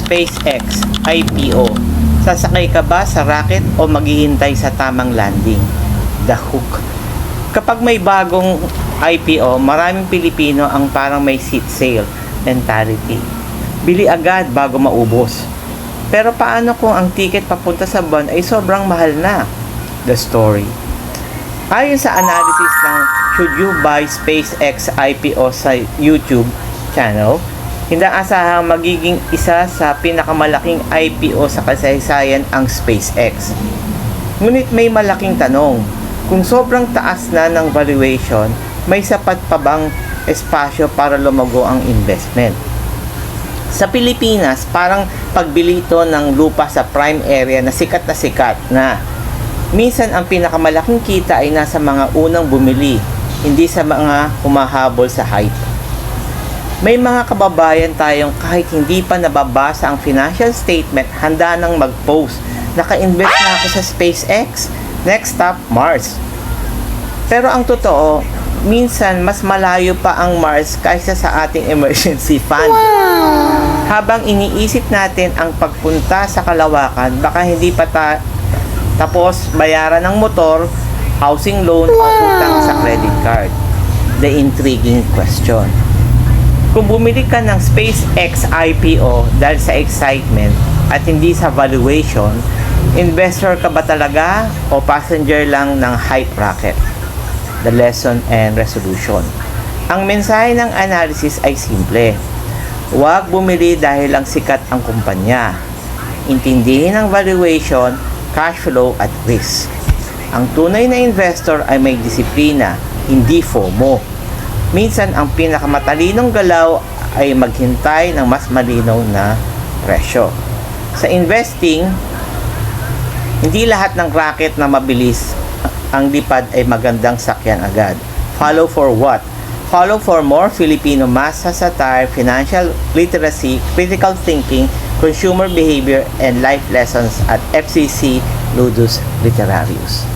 SpaceX IPO. Sasakay ka ba sa rocket o maghihintay sa tamang landing? The hook. Kapag may bagong IPO, maraming Pilipino ang parang may seat sale mentality. Bili agad bago maubos. Pero paano kung ang ticket papunta sa buwan ay sobrang mahal na? The story. Ayon sa analysis ng Should You Buy SpaceX IPO sa YouTube channel, hindi asahang magiging isa sa pinakamalaking IPO sa kasaysayan ang SpaceX. Ngunit may malaking tanong, kung sobrang taas na ng valuation, may sapat pa bang espasyo para lumago ang investment? Sa Pilipinas, parang pagbili ito ng lupa sa prime area na sikat na. Minsan ang pinakamalaking kita ay nasa mga unang bumili, hindi sa mga humahabol sa hype. May mga kababayan tayong kahit hindi pa nababasa ang financial statement, handa nang mag-post. Naka-invest na ako sa SpaceX. Next stop, Mars. Pero ang totoo, minsan mas malayo pa ang Mars kaysa sa ating emergency fund. Wow! Habang iniisip natin ang pagpunta sa kalawakan, baka hindi pa tapos bayaran ng motor, housing loan o utang sa credit card. The intriguing question. Kung bumili ka ng SpaceX IPO dahil sa excitement at hindi sa valuation, investor ka ba talaga o passenger lang ng hype rocket? The lesson and resolution. Ang mensahe ng analysis ay simple. Huwag bumili dahil lang sikat ang kumpanya. Intindihin ang valuation, cash flow at risk. Ang tunay na investor ay may disiplina, hindi FOMO. Minsan ang pinakamatalinong galaw ay maghintay ng mas malinaw na presyo. Sa investing, hindi lahat ng rocket na mabilis ang lipad ay magandang sakyan agad. Follow for what? Follow for more Filipino mass satire, financial literacy, critical thinking, consumer behavior, and life lessons at FCC Ludus Literarius.